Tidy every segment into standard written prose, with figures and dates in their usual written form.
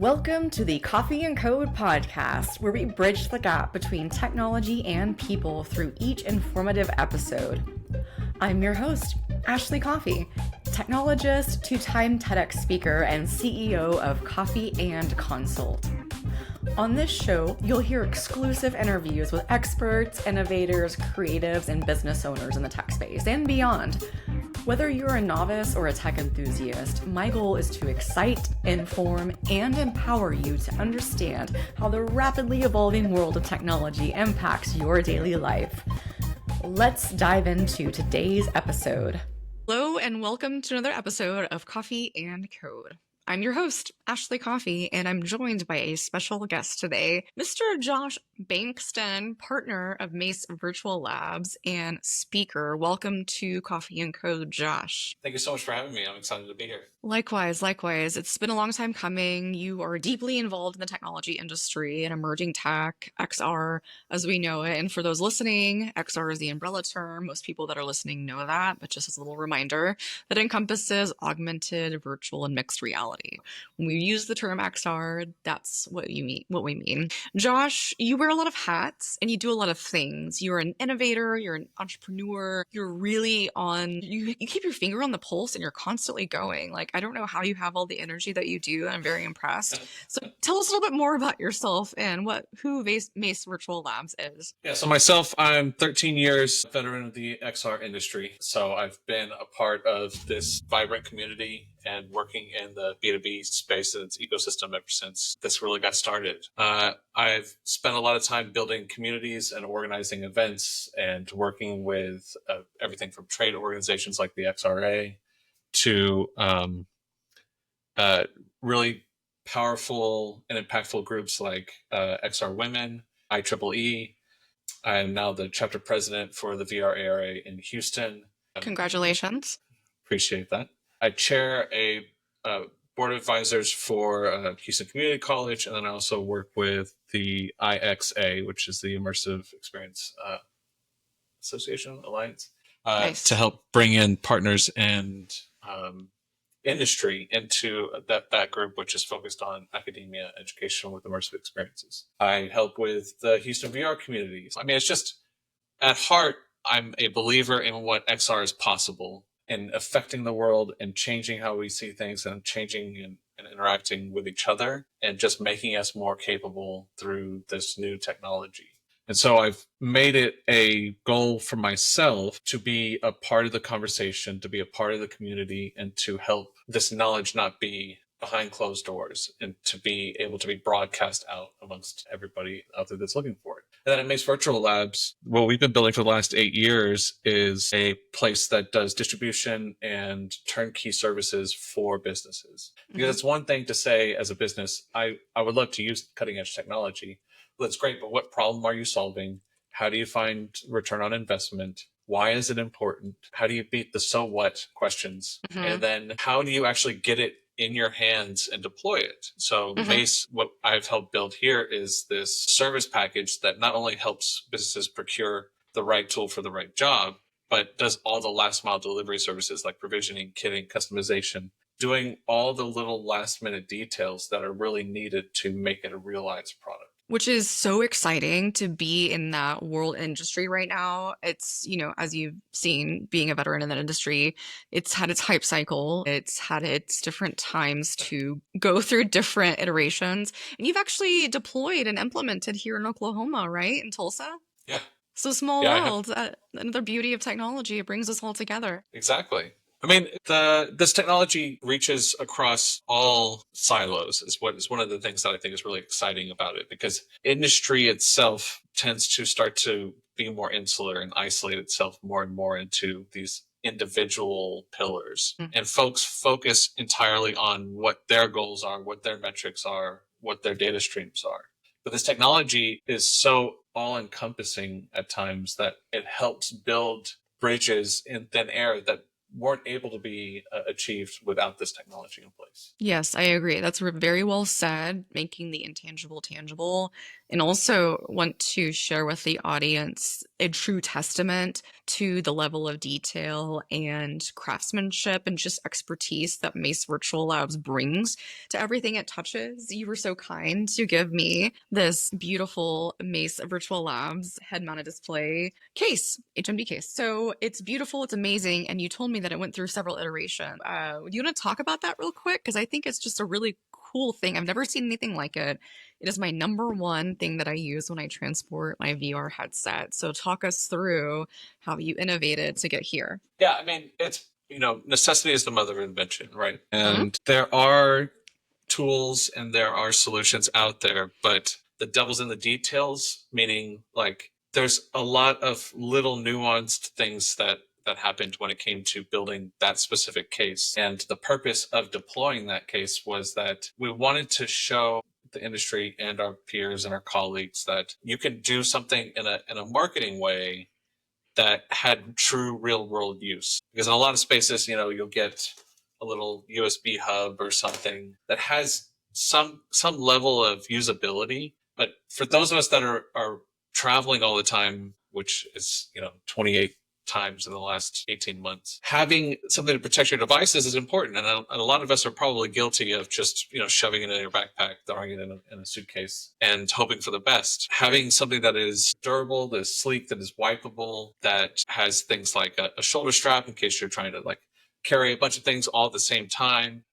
Welcome to the Coffey Code podcast, where we bridge the gap between technology and people through each informative episode. I'm your host, Ashley Coffey, technologist, two-time TEDx speaker, and CEO of Coffey & Consult. On this show, you'll hear exclusive interviews with experts, innovators, creatives, and business owners in the tech space and beyond. Whether you're a novice or a tech enthusiast, my goal is to excite, inform, and empower you to understand how the rapidly evolving world of technology impacts your daily life. Let's dive into today's episode. Hello, and welcome to another episode of Coffey & Code. I'm your host, Ashley Coffey, and I'm joined by a special guest today, Mr. Josh Bankston, partner of Mace Virtual Labs and speaker. Welcome to Coffey & Code, Josh. Thank you so much for having me. I'm excited to be here. Likewise. It's been a long time coming. You are deeply involved in the technology industry and emerging tech, XR as we know it. And for those listening, XR is the umbrella term. Most people that are listening know that, but just as a little reminder, that encompasses augmented, virtual, and mixed reality. When we use the term XR, that's what we mean. Josh, you wear a lot of hats and you do a lot of things. You're an innovator, you're an entrepreneur, you're really you keep your finger on the pulse and you're constantly going. I don't know how you have all the energy that you do. I'm very impressed. So tell us a little bit more about yourself and who Mace Virtual Labs is. Yeah, so myself, I'm 13 years veteran of the XR industry. So I've been a part of this vibrant community and working in the B2B space and its ecosystem ever since this really got started. I've spent a lot of time building communities and organizing events and working with everything from trade organizations like the XRA to really powerful and impactful groups like XR Women, IEEE. I am now the chapter president for the VR ARA in Houston. Congratulations. Appreciate that. I chair a board of advisors for Houston Community College, and then I also work with the IXA, which is the Immersive Experience Association Alliance, Nice. to help bring in partners and industry into that group, which is focused on academia, education with immersive experiences. I help with the Houston VR community. I mean, it's just, at heart, I'm a believer in what XR is possible in affecting the world and changing how we see things and changing and interacting with each other and just making us more capable through this new technology. And so I've made it a goal for myself to be a part of the conversation, to be a part of the community, and to help this knowledge not be behind closed doors and to be able to be broadcast out amongst everybody out there that's looking for it. And then at Mace Virtual Labs, what we've been building for the last 8 years is a place that does distribution and turnkey services for businesses. Because it's one thing to say as a business, I would love to use cutting edge technology. Well, that's great, but what problem are you solving? How do you find return on investment? Why is it important? How do you beat the so what questions? And then how do you actually get it in your hands and deploy it? So Mace, what I've helped build here is this service package that not only helps businesses procure the right tool for the right job, but does all the last mile delivery services like provisioning, kitting, customization, doing all the little last minute details that are really needed to make it a realized product. Which is so exciting to be in that world industry right now. It's, as you've seen, being a veteran in that industry, it's had its hype cycle. It's had its different times to go through different iterations. And you've actually deployed and implemented here in Oklahoma, right? In Tulsa? Yeah. So small world. Another beauty of technology. It brings us all together. Exactly. I mean, this technology reaches across all silos is one of the things that I think is really exciting about it, because industry itself tends to start to be more insular and isolate itself more and more into these individual pillars. And folks focus entirely on what their goals are, what their metrics are, what their data streams are. But this technology is so all-encompassing at times that it helps build bridges in thin air that weren't able to be achieved without this technology in place. Yes, I agree. That's very well said, making the intangible tangible. And also want to share with the audience, a true testament to the level of detail and craftsmanship and just expertise that Mace Virtual Labs brings to everything it touches. You were so kind to give me this beautiful Mace Virtual Labs head-mounted display case, HMD case. So it's beautiful, it's amazing, and you told me that it went through several iterations. Do you want to talk about that real quick? Because I think it's just a really cool thing. I've never seen anything like it. It is my number one thing that I use when I transport my VR headset. So talk us through how you innovated to get here. Yeah, I mean, it's, necessity is the mother of invention, right? And there are tools and there are solutions out there, but the devil's in the details, meaning like there's a lot of little nuanced things that happened when it came to building that specific case. And the purpose of deploying that case was that we wanted to show the industry and our peers and our colleagues that you can do something in a marketing way that had true real world use. Because in a lot of spaces, you'll get a little USB hub or something that has some level of usability. But for those of us that are traveling all the time, which is, 28 times in the last 18 months, having something to protect your devices is important. And a lot of us are probably guilty of just, shoving it in your backpack, throwing it in a suitcase and hoping for the best. Having something that is durable, that is sleek, that is wipeable, that has things like a shoulder strap in case you're trying to like carry a bunch of things all at the same time.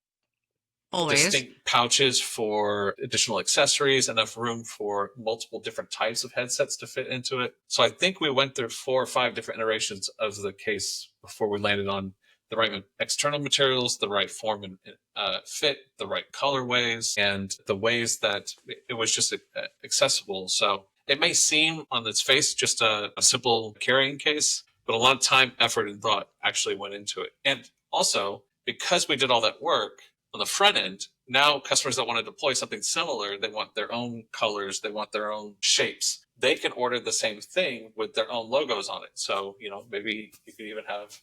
Always. Distinct pouches for additional accessories, enough room for multiple different types of headsets to fit into it. So I think we went through 4 or 5 different iterations of the case before we landed on the right external materials, the right form and fit, the right colorways, and the ways that it was just accessible. So it may seem on its face just a simple carrying case, but a lot of time, effort, and thought actually went into it. And also, because we did all that work on the front end, now customers that want to deploy something similar, they want their own colors, they want their own shapes. They can order the same thing with their own logos on it. So, maybe you could even have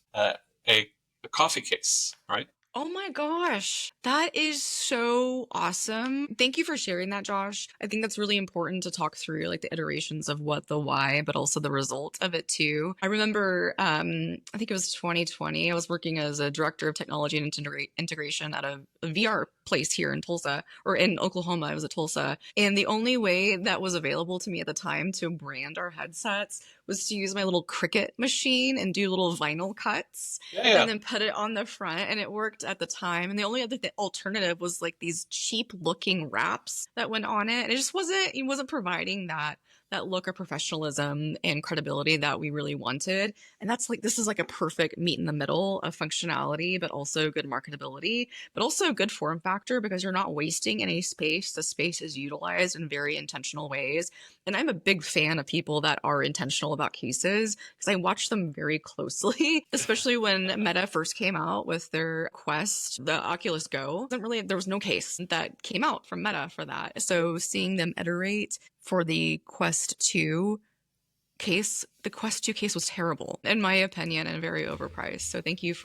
a coffee case, right? Oh my gosh, that is so awesome. Thank you for sharing that, Josh. I think that's really important to talk through like the iterations of what the why, but also the result of it too. I remember, I think it was 2020, I was working as a director of technology and integration at a VR place here in Tulsa, or in Oklahoma. I was at Tulsa. And the only way that was available to me at the time to brand our headsets was to use my little Cricut machine and do little vinyl cuts and then put it on the front, and it worked at the time. And the only other alternative was like these cheap looking wraps that went on it. And it wasn't providing that look of professionalism and credibility that we really wanted. And this is like a perfect meet in the middle of functionality, but also good marketability, but also good form factor because you're not wasting any space. The space is utilized in very intentional ways. And I'm a big fan of people that are intentional about cases because I watch them very closely, especially when Meta first came out with their Quest, the Oculus Go. There was no case that came out from Meta for that. So seeing them iterate for the Quest 2 case, the Quest 2 case was terrible, in my opinion, and very overpriced. So thank you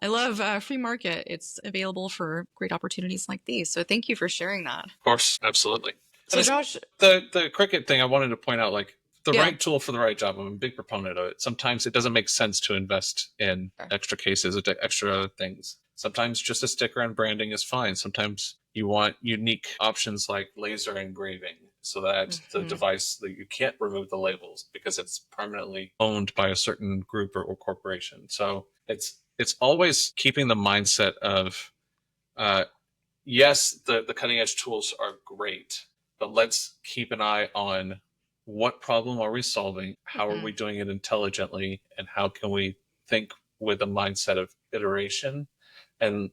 I love free market. It's available for great opportunities like these. So thank you for sharing that. Of course, absolutely. So Josh, the Cricut thing, I wanted to point out, like, the right tool for the right job. I'm a big proponent of it. Sometimes it doesn't make sense to invest in extra cases or extra things. Sometimes just a sticker and branding is fine. Sometimes you want unique options like laser engraving so that the device, that you can't remove the labels because it's permanently owned by a certain group or corporation. So it's always keeping the mindset of, yes, the cutting edge tools are great, but let's keep an eye on what problem are we solving? How are we doing it intelligently? And how can we think with a mindset of iteration and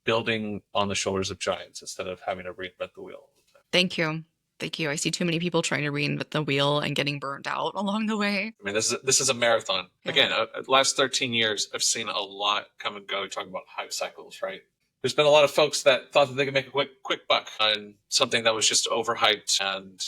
building on the shoulders of giants instead of having to reinvent the wheel all the time? Thank you. Thank you. I see too many people trying to reinvent the wheel and getting burnt out along the way. I mean, this is a marathon. Yeah. Again, last 13 years, I've seen a lot come and go. Talking about hype cycles, right? There's been a lot of folks that thought that they could make a quick buck on something that was just overhyped, and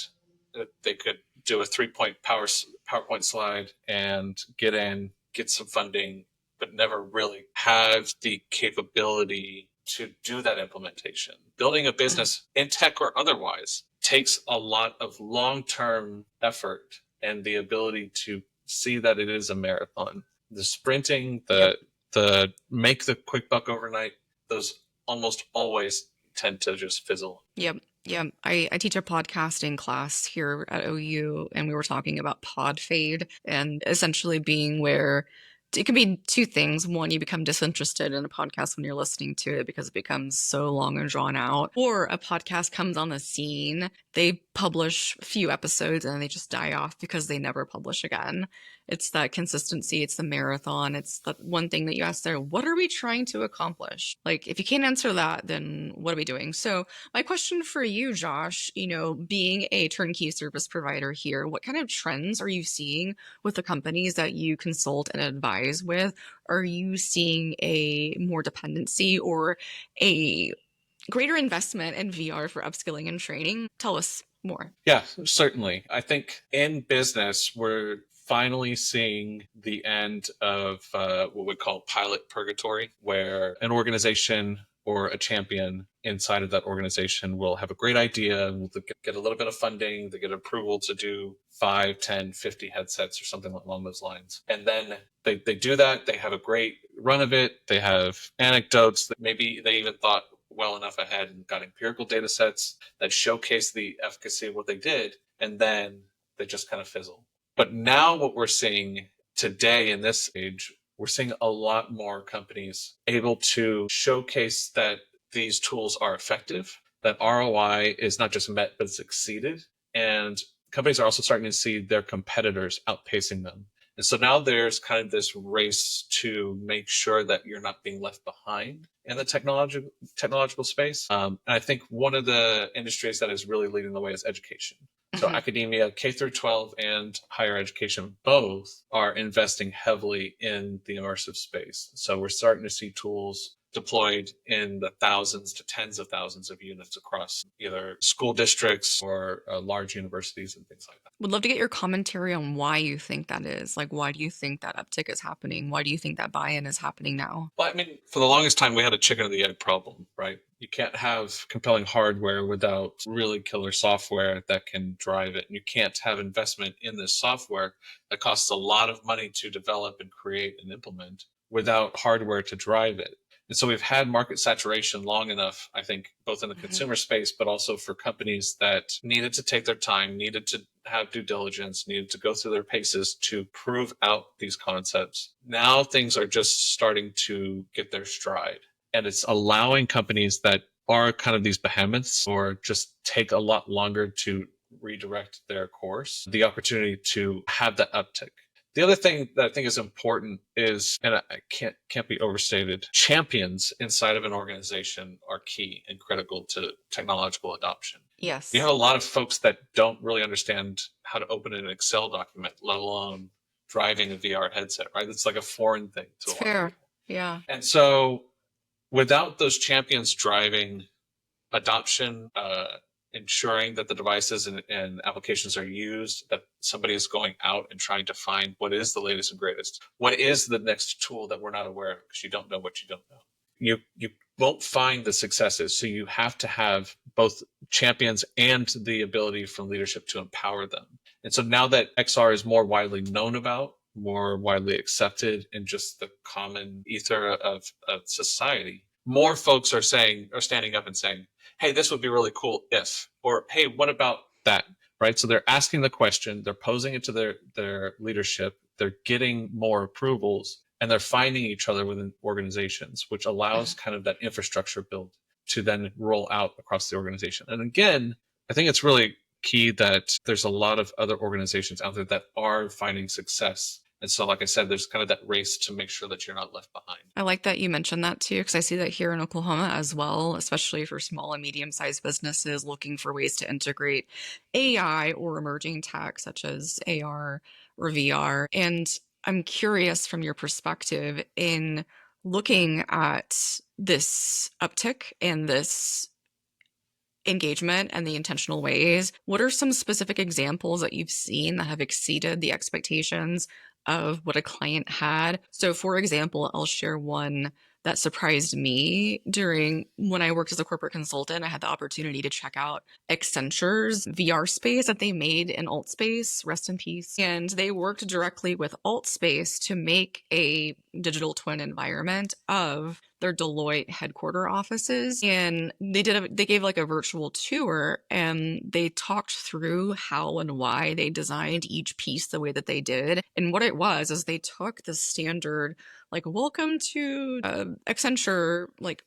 they could do a 3-point PowerPoint slide and get some funding, but never really have the capability to do that implementation. Building a business in tech or otherwise takes a lot of long-term effort and the ability to see that it is a marathon. The sprinting, the make the quick buck overnight, those almost always tend to just fizzle. Yep. Yeah, I teach a podcasting class here at OU, and we were talking about pod fade, and essentially being where it can be two things. One, you become disinterested in a podcast when you're listening to it because it becomes so long and drawn out, or a podcast comes on the scene, they publish a few episodes and they just die off because they never publish again. It's that consistency, it's the marathon, it's the one thing that you ask there, what are we trying to accomplish? Like, if you can't answer that, then what are we doing? So my question for you, Josh, being a turnkey service provider here, what kind of trends are you seeing with the companies that you consult and advise with? Are you seeing a more dependency or a greater investment in VR for upskilling and training? Tell us more. Yeah, certainly. I think in business, we're finally seeing the end of what we call pilot purgatory, where an organization or a champion inside of that organization will have a great idea, will get a little bit of funding, they get approval to do 5, 10, 50 headsets or something along those lines. And then they do that, they have a great run of it, they have anecdotes that maybe they even thought well enough ahead and got empirical data sets that showcase the efficacy of what they did, and then they just kind of fizzle. But now what we're seeing today in this age, we're seeing a lot more companies able to showcase that these tools are effective, that ROI is not just met, but it's exceeded. And companies are also starting to see their competitors outpacing them. And so now there's kind of this race to make sure that you're not being left behind in the technological space. And I think one of the industries that is really leading the way is education. So academia, K through 12 and higher education, both are investing heavily in the immersive space. So we're starting to see tools deployed in the thousands to tens of thousands of units across either school districts or large universities and things like that. Would love to get your commentary on why you think that is. Like, why do you think that uptick is happening? Why do you think that buy-in is happening now? Well, I mean, for the longest time, we had a chicken and the egg problem, right? You can't have compelling hardware without really killer software that can drive it. And you can't have investment in this software that costs a lot of money to develop and create and implement without hardware to drive it. And so we've had market saturation long enough, I think, both in the consumer space, but also for companies that needed to take their time, needed to have due diligence, needed to go through their paces to prove out these concepts. Now things are just starting to get their stride. And it's allowing companies that are kind of these behemoths or just take a lot longer to redirect their course, the opportunity to have that uptick. The other thing that I think is important is, and I can't be overstated, champions inside of an organization are key and critical to technological adoption. Yes. You have a lot of folks that don't really understand how to open an Excel document, let alone driving a VR headset, right? It's like a foreign thing to a lot of people. Yeah. And so without those champions driving adoption, ensuring that the devices and applications are used, that somebody is going out and trying to find what is the latest and greatest, what is the next tool that we're not aware of because you don't know what you don't know. You won't find the successes. So you have to have both champions and the ability from leadership to empower them. And so now that XR is more widely known about, more widely accepted in just the common ether of society, more folks are standing up and saying, hey, this would be really cool if, or hey, what about that, right? So they're asking the question, they're posing it to their leadership, they're getting more approvals, and they're finding each other within organizations, which allows kind of that infrastructure build to then roll out across the organization. And again, I think it's really key that there's a lot of other organizations out there that are finding success. And so, like I said, there's kind of that race to make sure that you're not left behind. I like that you mentioned that too, because I see that here in Oklahoma as well, especially for small and medium-sized businesses looking for ways to integrate AI or emerging tech such as AR or VR. And I'm curious from your perspective in looking at this uptick and this engagement and the intentional ways. What are some specific examples that you've seen that have exceeded the expectations of what a client had? So for example, I'll share one that surprised me during when I worked as a corporate consultant. I had the opportunity to check out Accenture's VR space that they made in AltSpace, rest in peace. And they worked directly with AltSpace to make a digital twin environment of their Deloitte headquarter offices. And they gave like a virtual tour, and they talked through how and why they designed each piece the way that they did. And what it was is they took the standard, like, welcome to Accenture, like,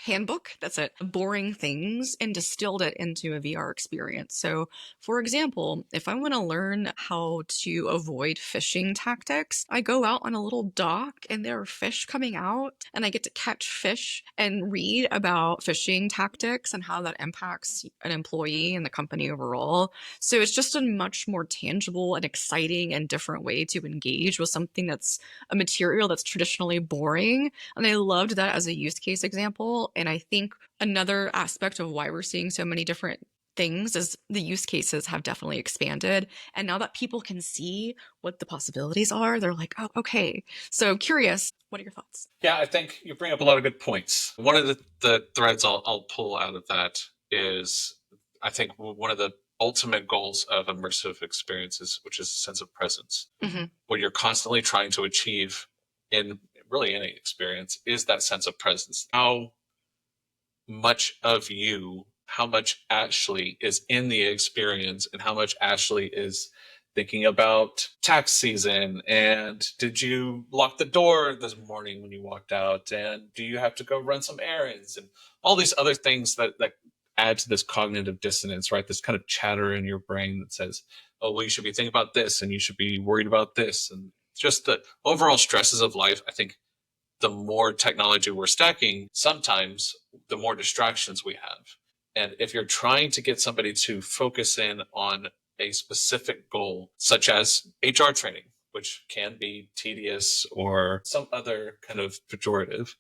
handbook, that's it, boring things, and distilled it into a VR experience. So, for example, if I want to learn how to avoid phishing tactics, I go out on a little dock and there are fish coming out, and I get to catch fish and read about phishing tactics and how that impacts an employee and the company overall. So it's just a much more tangible and exciting and different way to engage with something that's a material that's traditionally boring. And I loved that as a use case example. And I think another aspect of why we're seeing so many different things is the use cases have definitely expanded. And now that people can see what the possibilities are, they're like, oh, okay. So curious, what are your thoughts? Yeah, I think you bring up a lot of good points. One of the threads I'll pull out of that is, I think one of the ultimate goals of immersive experiences, which is a sense of presence. Mm-hmm. What you're constantly trying to achieve in really any experience is that sense of presence. How much of you, how much Ashley is in the experience, and how much Ashley is thinking about tax season, and did you lock the door this morning when you walked out, and do you have to go run some errands, and all these other things that add to this cognitive dissonance, right? This kind of chatter in your brain that says, oh, well, you should be thinking about this, and you should be worried about this, and just the overall stresses of life. I think the more technology we're stacking, sometimes the more distractions we have. And if you're trying to get somebody to focus in on a specific goal, such as HR training, which can be tedious or some other kind of pejorative,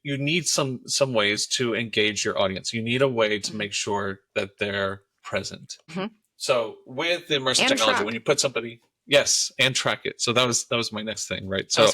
you need some ways to engage your audience. You need a way to make sure that they're present. Mm-hmm. So with the immersive technology, when you put somebody, yes, and track it. So that was my next thing, right? So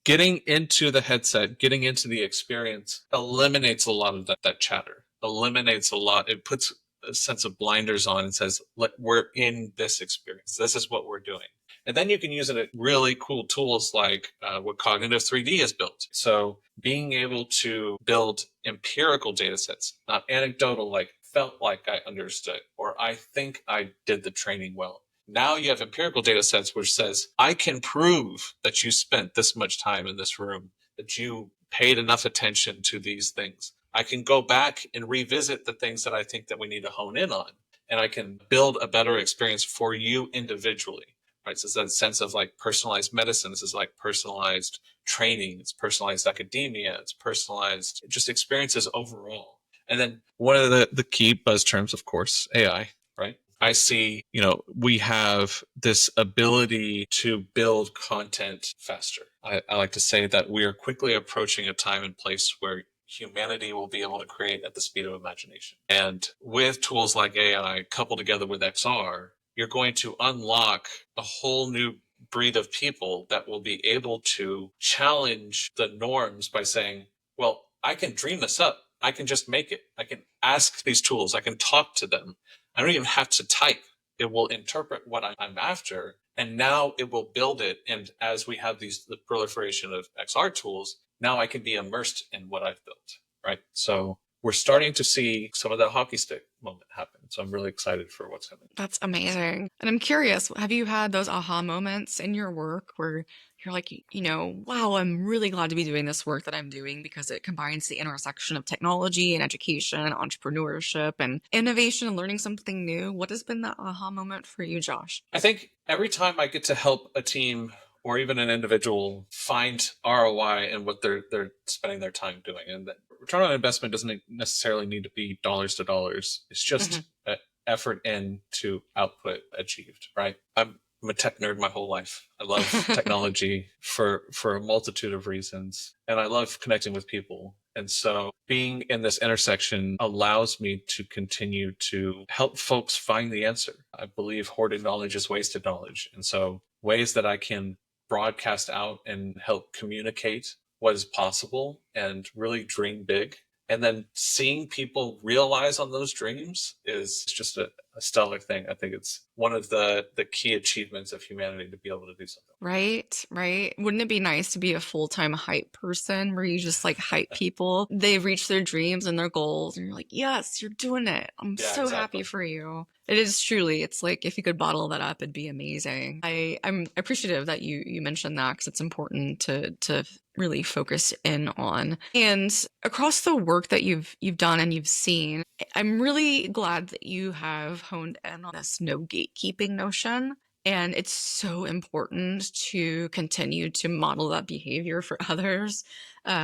getting into the headset, getting into the experience eliminates a lot of that chatter, eliminates a lot. It puts a sense of blinders on and says, we're in this experience. This is what we're doing. And then you can use it at really cool tools like what Cognitive 3D has built. So being able to build empirical data sets, not anecdotal, like felt like I understood, or I think I did the training well. Now you have empirical data sets which says, I can prove that you spent this much time in this room, that you paid enough attention to these things. I can go back and revisit the things that I think that we need to hone in on, and I can build a better experience for you individually. Right? So it's that sense of like personalized medicine. This is like personalized training. It's personalized academia. It's personalized just experiences overall. And then one of the key buzz terms, of course, AI, right? I see, we have this ability to build content faster. I like to say that we are quickly approaching a time and place where humanity will be able to create at the speed of imagination. And with tools like AI coupled together with XR, you're going to unlock a whole new breed of people that will be able to challenge the norms by saying, well, I can dream this up. I can just make it. I can ask these tools. I can talk to them. I don't even have to type. It will interpret what I'm after, and now it will build it. And as we have the proliferation of XR tools, now I can be immersed in what I've built, right? So we're starting to see some of that hockey stick moment happen. So I'm really excited for what's coming. That's amazing. And I'm curious, have you had those aha moments in your work where you're like, wow, I'm really glad to be doing this work that I'm doing because it combines the intersection of technology and education, entrepreneurship and innovation and learning something new. What has been that aha moment for you, Josh? I think every time I get to help a team or even an individual find ROI in what they're spending their time doing. And that return on investment doesn't necessarily need to be dollars to dollars. It's just effort into output achieved, right? I'm a tech nerd my whole life. I love technology for a multitude of reasons. And I love connecting with people. And so being in this intersection allows me to continue to help folks find the answer. I believe hoarded knowledge is wasted knowledge. And so ways that I can broadcast out and help communicate what is possible and really dream big. And then seeing people realize on those dreams is just a stellar thing. I think it's one of the key achievements of humanity to be able to do something. Right, right. Wouldn't it be nice to be a full-time hype person where you just like hype people? They've reached their dreams and their goals, and you're like, yes, you're doing it. I'm so happy for you. It is truly, it's like if you could bottle that up, it'd be amazing. I'm appreciative that you mentioned that because it's important to really focus in on. And across the work that you've done and you've seen, I'm really glad that you have honed in on this no gatekeeping notion. And it's so important to continue to model that behavior for others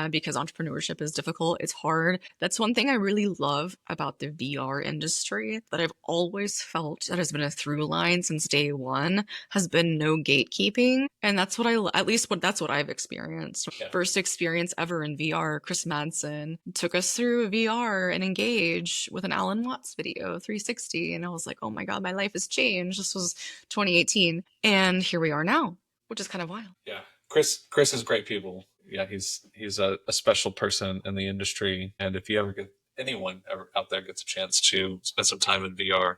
because entrepreneurship is difficult. It's hard. That's one thing I really love about the VR industry that I've always felt that has been a through line since day one has been no gatekeeping. And that's what that's what I've experienced. Yeah. First experience ever in VR, Chris Madsen took us through VR and Engage with an Alan Watts video, 360. And I was like, oh my God, my life has changed. This was 2018. And here we are now, which is kind of wild. Yeah. Chris is great people. Yeah, he's a special person in the industry. And if you anyone ever out there gets a chance to spend some time in VR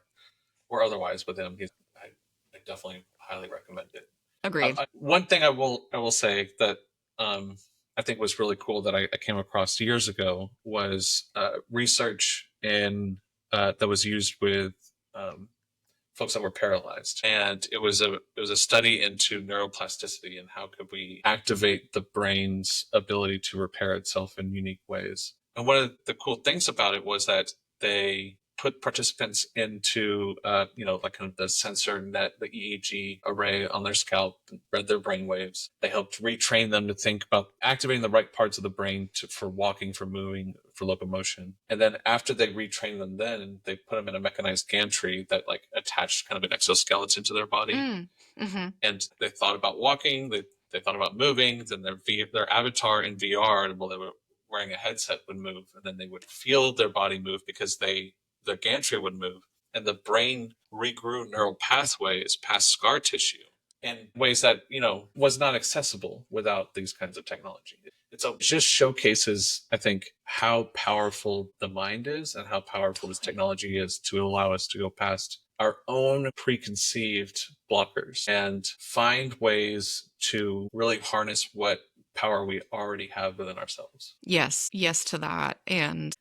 or otherwise with him, I definitely highly recommend it. Agreed. One thing I will say that I think was really cool that I came across years ago was research that was used with folks that were paralyzed, and it was a study into neuroplasticity and how could we activate the brain's ability to repair itself in unique ways. And one of the cool things about it was that they put participants into like kind of the sensor net, the EEG array on their scalp, and read their brain waves. They helped retrain them to think about activating the right parts of the brain for walking, for moving, for locomotion. And then after they retrained them, then they put them in a mechanized gantry that like attached kind of an exoskeleton to their body. Mm-hmm. And they thought about walking, they thought about moving, then their avatar in VR, while they were wearing a headset, would move, and then they would feel their body move because the gantry would move, and the brain regrew neural pathways past scar tissue in ways that, was not accessible without these kinds of technology. It just showcases, I think, how powerful the mind is and how powerful this technology is to allow us to go past our own preconceived blockers and find ways to really harness what power we already have within ourselves. Yes to that. And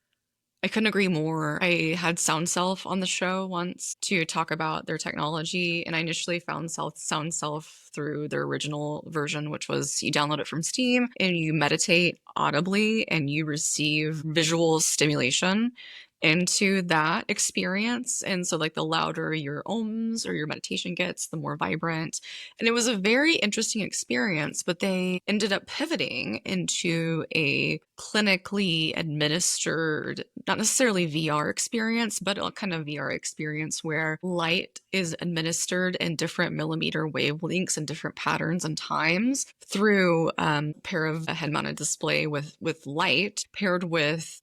I couldn't agree more. I had SoundSelf on the show once to talk about their technology, and I initially found SoundSelf through their original version, which was you download it from Steam and you meditate audibly and you receive visual stimulation into that experience. And so like the louder your ohms or your meditation gets, the more vibrant. And it was a very interesting experience, but they ended up pivoting into a clinically administered, not necessarily VR experience, but a kind of VR experience where light is administered in different millimeter wavelengths and different patterns and times through a pair of a head-mounted display with light paired with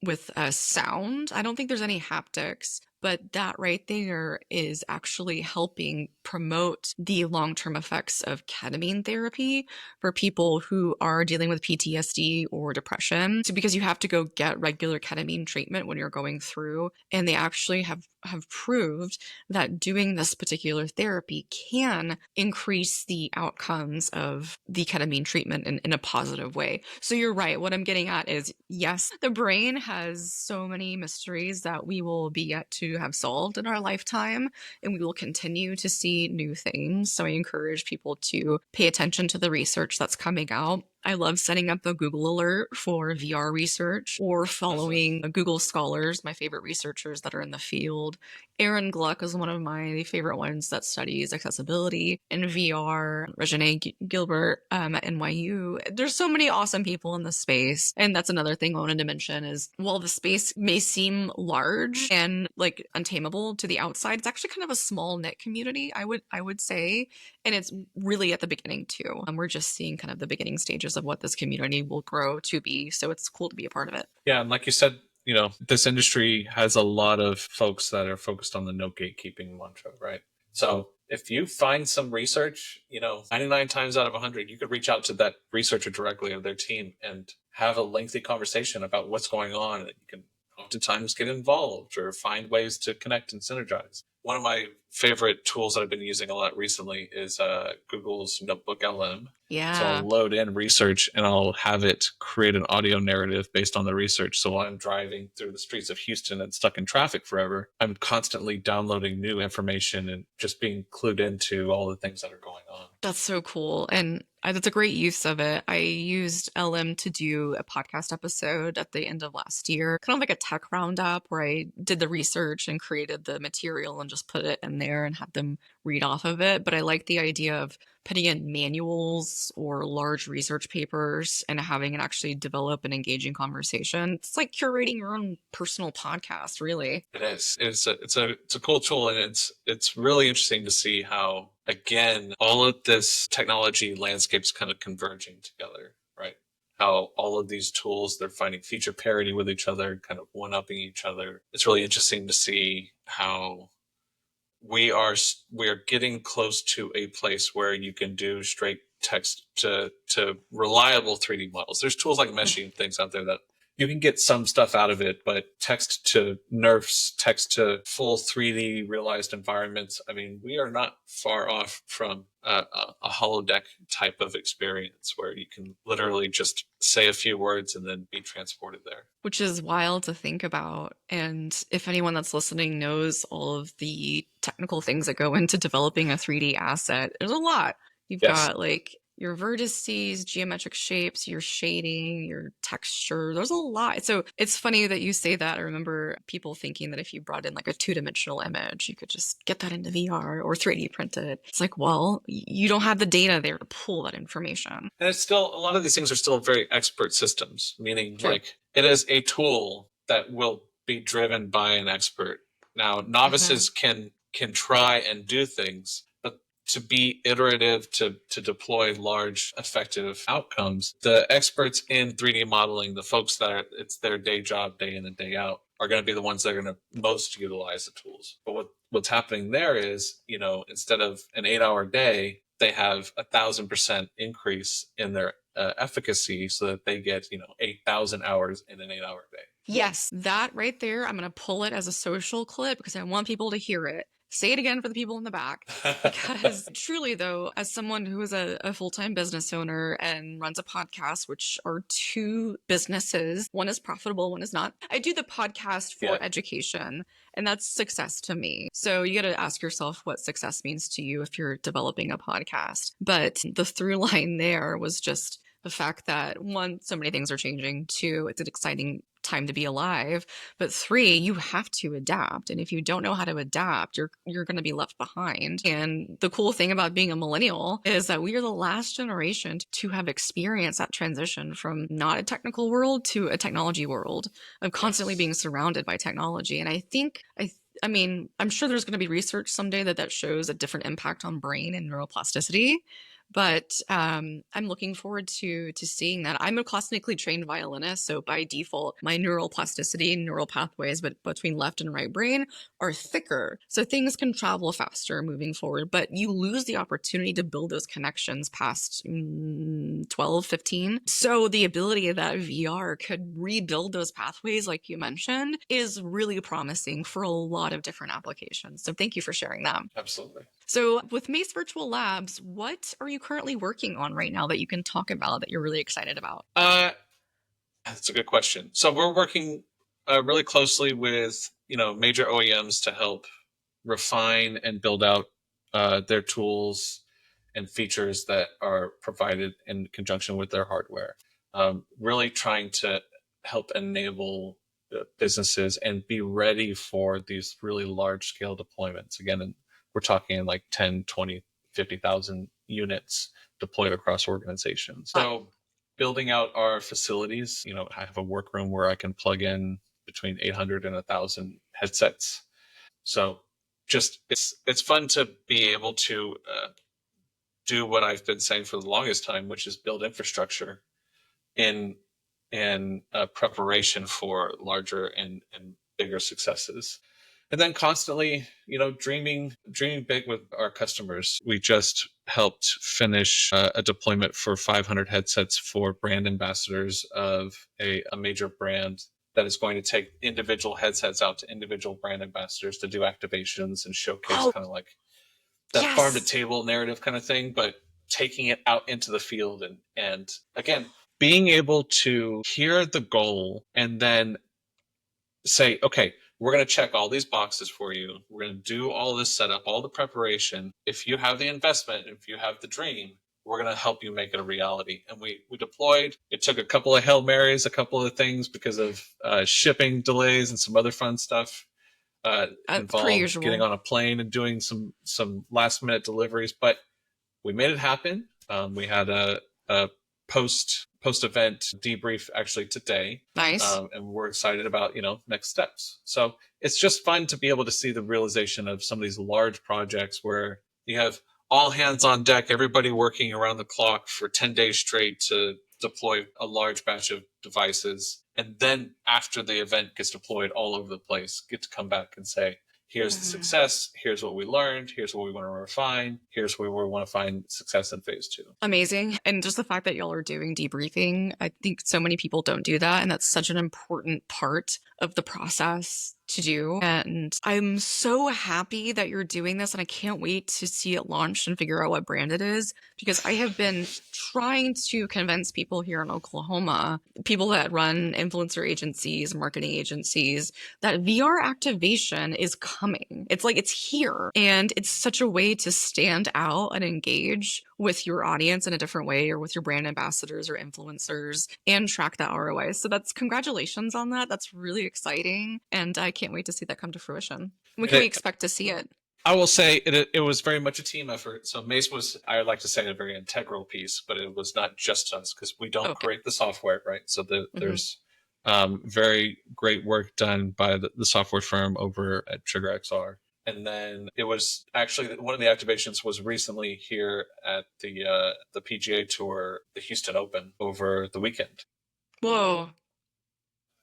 sound. I don't think there's any haptics, but that right there is actually helping promote the long-term effects of ketamine therapy for people who are dealing with PTSD or depression. So because you have to go get regular ketamine treatment when you're going through, and they actually have proved that doing this particular therapy can increase the outcomes of the ketamine treatment in a positive way. So you're right. What I'm getting at is, yes, the brain has so many mysteries that we will be yet to have solved in our lifetime, and we will continue to see new things. So I encourage people to pay attention to the research that's coming out. I love setting up the Google alert for VR research or following Google scholars, my favorite researchers that are in the field. Aaron Gluck is one of my favorite ones that studies accessibility in VR. Regine Gilbert at NYU. There's so many awesome people in the space. And that's another thing I wanted to mention is while the space may seem large and like untamable to the outside, it's actually kind of a small knit community, I would say. And it's really at the beginning too. We're just seeing kind of the beginning stages of what this community will grow to be. So it's cool to be a part of it. Yeah. And like you said, this industry has a lot of folks that are focused on the no gatekeeping mantra, right? So if you find some research, 99 times out of 100, you could reach out to that researcher directly or their team and have a lengthy conversation about what's going on. And you can oftentimes get involved or find ways to connect and synergize. One of my favorite tools that I've been using a lot recently is Google's Notebook LM. Yeah. So I'll load in research and I'll have it create an audio narrative based on the research. So while I'm driving through the streets of Houston and stuck in traffic forever, I'm constantly downloading new information and just being clued into all the things that are going on. That's so cool. And that's a great use of it. I used LM to do a podcast episode at the end of last year, kind of like a tech roundup where I did the research and created the material and just put it in there and had them read off of it. But I like the idea of putting in manuals or large research papers and having it actually develop an engaging conversation. It's like curating your own personal podcast, really. It is. It's a cool tool, and it's really interesting to see how, again, all of this technology landscape is kind of converging together, right? How all of these tools, they're finding feature parity with each other, kind of one-upping each other. It's really interesting to see how we are getting close to a place where you can do straight text to reliable 3D models. There's tools like Meshy and things out there that you can get some stuff out of it, but text to nerfs, text to full 3D realized environments. I mean, we are not far off from a holodeck type of experience where you can literally just say a few words and then be transported there. Which is wild to think about. And if anyone that's listening knows all of the technical things that go into developing a 3D asset, there's a lot. You've got like your vertices, geometric shapes, your shading, your texture. There's a lot. So it's funny that you say that. I remember people thinking that if you brought in like a two-dimensional image, you could just get that into VR or 3D print it. It's like, well, you don't have the data there to pull that information. And it's still, a lot of these things are still very expert systems, meaning like it is a tool that will be driven by an expert. Now, novices can try and do things, to be iterative, to deploy large, effective outcomes, the experts in 3D modeling, the folks that it's their day job, day in and day out, are going to be the ones that are going to most utilize the tools. But what's happening there is, instead of an 8-hour day, they have 1,000% increase in their efficacy so that they get, 8,000 hours in an 8-hour day. Yes, that right there, I'm going to pull it as a social clip because I want people to hear it. Say it again for the people in the back. Because truly, though, as someone who is a full-time business owner and runs a podcast, which are two businesses, one is profitable, one is not. I do the podcast for education, and that's success to me. So you got to ask yourself what success means to you if you're developing a podcast. But the through line there was just the fact that, one, so many things are changing. Two, it's an exciting time to be alive. But three, you have to adapt. And if you don't know how to adapt, you're going to be left behind. And the cool thing about being a millennial is that we are the last generation to have experienced that transition from not a technical world to a technology world of constantly being surrounded by technology. And I think, I mean, I'm sure there's going to be research someday that shows a different impact on brain and neuroplasticity. But I'm looking forward to seeing that. I'm a classically trained violinist, so by default, my neural plasticity and neural pathways between left and right brain are thicker. So things can travel faster moving forward, but you lose the opportunity to build those connections past 12, 15. So the ability that VR could rebuild those pathways, like you mentioned, is really promising for a lot of different applications. So thank you for sharing that. Absolutely. So with Mace Virtual Labs, what are you currently working on right now that you can talk about that you're really excited about? That's a good question. So we're working really closely with, major OEMs to help refine and build out their tools and features that are provided in conjunction with their hardware. Really trying to help enable businesses and be ready for these really large scale deployments. Again, we're talking like 10, 20, 50,000 units deployed across organizations. So building out our facilities, I have a workroom where I can plug in between 800 and 1,000 headsets. So just it's fun to be able to do what I've been saying for the longest time, which is build infrastructure in preparation for larger and bigger successes. And then constantly, dreaming big with our customers. We just helped finish a deployment for 500 headsets for brand ambassadors of a major brand that is going to take individual headsets out to individual brand ambassadors to do activations and showcase kind of like that farm to Yes. table narrative kind of thing, but taking it out into the field and again, being able to hear the goal and then say, okay, we're going to check all these boxes for you. We're going to do all this setup, all the preparation. If you have the investment, if you have the dream, we're going to help you make it a reality. And we deployed. It took a couple of Hail Marys, a couple of things because of shipping delays and some other fun stuff Per involved getting usual. on a plane and doing some last minute deliveries. But we made it happen. We had a post event debrief actually today, Nice. and we're excited about next steps. So it's just fun to be able to see the realization of some of these large projects where you have all hands on deck, everybody working around the clock for 10 days straight to deploy a large batch of devices, and then after the event gets deployed all over the place, get to come back and say, here's the success, here's what we learned, here's what we want to refine, here's where we want to find success in phase 2. Amazing. And just the fact that y'all are doing debriefing, I think so many people don't do that. And that's such an important part of the process to do. And I'm so happy that you're doing this. And I can't wait to see it launched and figure out what brand it is, because I have been trying to convince people here in Oklahoma, people that run influencer agencies, marketing agencies, that VR activation is coming. It's like it's here. And it's such a way to stand out and engage with your audience in a different way, or with your brand ambassadors or influencers, and track that ROI. So that's congratulations on that. That's really exciting. And I can't wait to see that come to fruition. When can we expect to see it? I will say it was very much a team effort. So Mace was, I would like to say, a very integral piece, but it was not just us because we don't create the software, right? So there's very great work done by the software firm over at Trigger XR. And then it was actually one of the activations was recently here at the PGA Tour, the Houston Open, over the weekend. Whoa.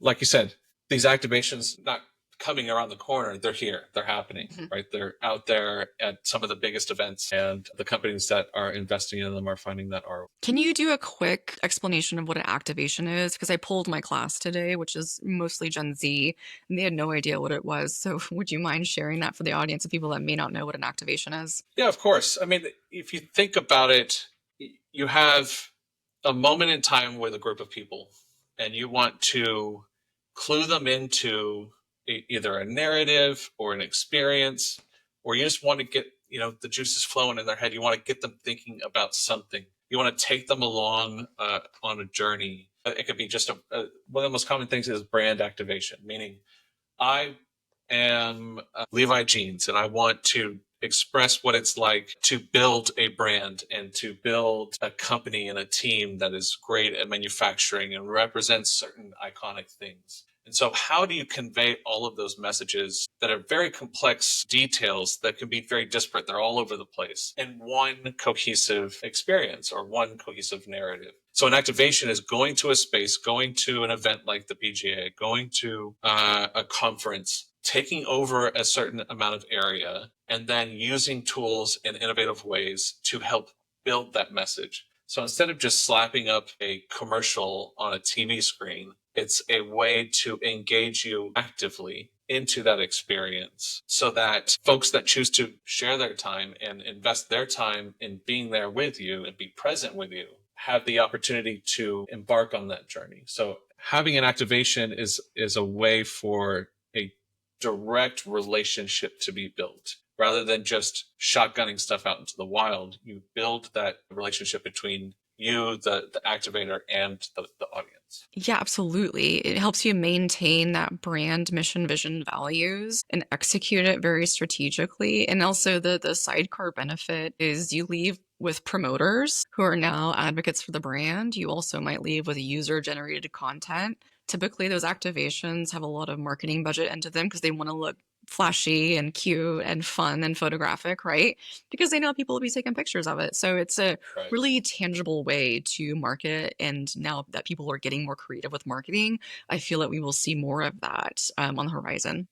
Like you said, these activations not coming around the corner, they're here, they're happening, right? They're out there at some of the biggest events, and the companies that are investing in them are finding that ROI. Can you do a quick explanation of what an activation is? Because I pulled my class today, which is mostly Gen Z, and they had no idea what it was. So would you mind sharing that for the audience of people that may not know what an activation is? Yeah, of course. I mean, if you think about it, you have a moment in time with a group of people, and you want to clue them into either a narrative or an experience, or you just want to get the juices flowing in their head. You want to get them thinking about something. You want to take them along on a journey. It could be just one of the most common things is brand activation, meaning I am Levi Jeans and I want to express what it's like to build a brand and to build a company and a team that is great at manufacturing and represents certain iconic things. And so how do you convey all of those messages that are very complex details that can be very disparate? They're all over the place in one cohesive experience or one cohesive narrative. So an activation is going to a space, going to an event like the PGA, going to a conference, taking over a certain amount of area, and then using tools in innovative ways to help build that message. So instead of just slapping up a commercial on a TV screen, it's a way to engage you actively into that experience so that folks that choose to share their time and invest their time in being there with you and be present with you have the opportunity to embark on that journey. So having an activation is a way for a direct relationship to be built. Rather than just shotgunning stuff out into the wild, you build that relationship between you, the activator, and the audience. Yeah, absolutely. It helps you maintain that brand mission, vision, values, and execute it very strategically. And also the sidecar benefit is you leave with promoters who are now advocates for the brand. You also might leave with user-generated content. Typically, those activations have a lot of marketing budget into them because they want to look flashy and cute and fun and photographic, right? Because they know people will be taking pictures of it. So it's a really tangible way to market. And now that people are getting more creative with marketing, I feel that we will see more of that on the horizon.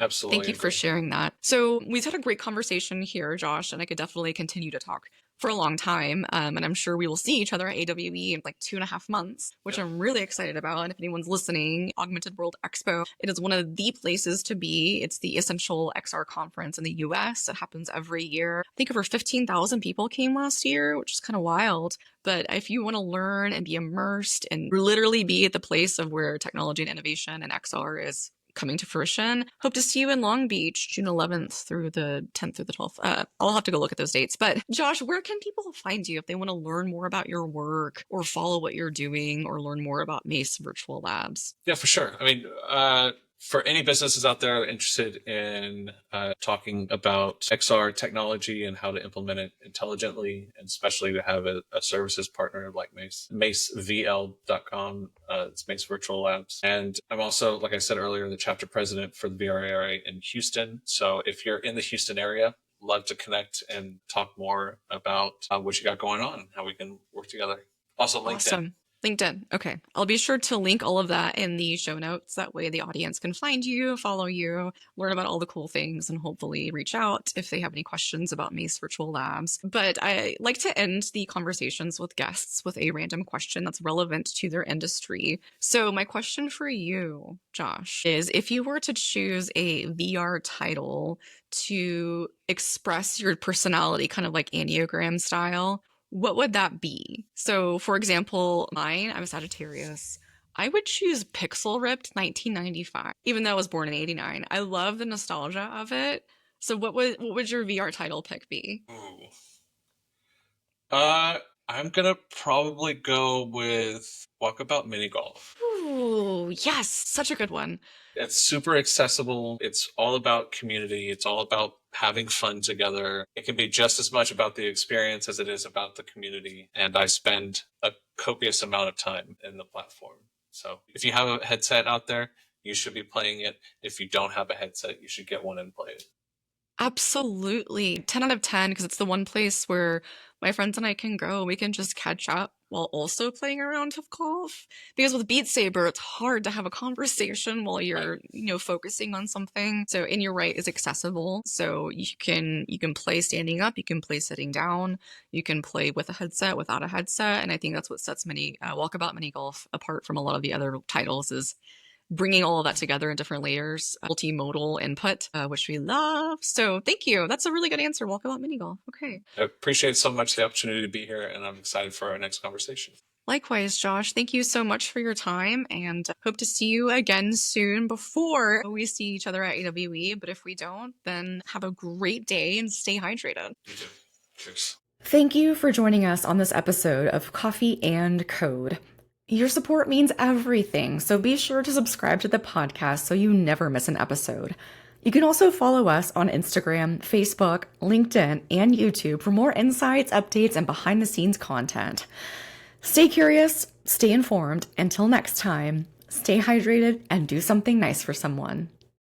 Absolutely. Thank you for sharing that. So we've had a great conversation here, Josh, and I could definitely continue to talk for a long time. And I'm sure we will see each other at AWE in like 2.5 months, which I'm really excited about. And if anyone's listening, Augmented World Expo, it is one of the places to be. It's the Essential XR conference in the US. It happens every year. I think over 15,000 people came last year, which is kind of wild. But if you want to learn and be immersed and literally be at the place of where technology and innovation and XR is coming to fruition, hope to see you in Long Beach, June 11th through the 10th through the 12th. I'll have to go look at those dates. But Josh, where can people find you if they want to learn more about your work or follow what you're doing or learn more about Mace Virtual Labs? Yeah, for sure. I mean, for any businesses out there interested in talking about XR technology and how to implement it intelligently, and especially to have a services partner like Mace, macevl.com. It's Mace Virtual Labs. And I'm also, like I said earlier, the chapter president for the VR area in Houston. So if you're in the Houston area, love to connect and talk more about what you got going on and how we can work together. Also, LinkedIn. Awesome. LinkedIn. Okay. I'll be sure to link all of that in the show notes. That way the audience can find you, follow you, learn about all the cool things, and hopefully reach out if they have any questions about Mace Virtual Labs. But I like to end the conversations with guests with a random question that's relevant to their industry. So my question for you, Josh, is if you were to choose a VR title to express your personality, kind of like Enneagram style, what would that be? So, for example, mine, I'm a Sagittarius. I would choose Pixel Ripped 1995, even though I was born in 89. I love the nostalgia of it. So what would your VR title pick be? Ooh. I'm gonna probably go with Walkabout Mini Golf. Ooh, yes, such a good one. It's super accessible. It's all about community. It's all about having fun together. It can be just as much about the experience as it is about the community. And I spend a copious amount of time in the platform. So if you have a headset out there, you should be playing it. If you don't have a headset, you should get one and play it. Absolutely. 10 out of 10, because it's the one place where my friends and I can go. We can just catch up while also playing a round of golf. Because with Beat Saber, it's hard to have a conversation while you're, focusing on something. So, and you're right, it's accessible. So you can play standing up, you can play sitting down, you can play with a headset, without a headset. And I think that's what sets Walkabout Mini Golf apart from a lot of the other titles, is bringing all of that together in different layers, multimodal input, which we love. So thank you. That's a really good answer. Walkabout Mini Golf. Okay. I appreciate so much the opportunity to be here, and I'm excited for our next conversation. Likewise, Josh. Thank you so much for your time, and hope to see you again soon before we see each other at AWE. But if we don't, then have a great day and stay hydrated. You too. Cheers. Thank you for joining us on this episode of Coffey Code. Your support means everything, so be sure to subscribe to the podcast so you never miss an episode. You can also follow us on Instagram, Facebook, LinkedIn, and YouTube for more insights, updates, and behind-the-scenes content. Stay curious, stay informed. Until next time, stay hydrated and do something nice for someone.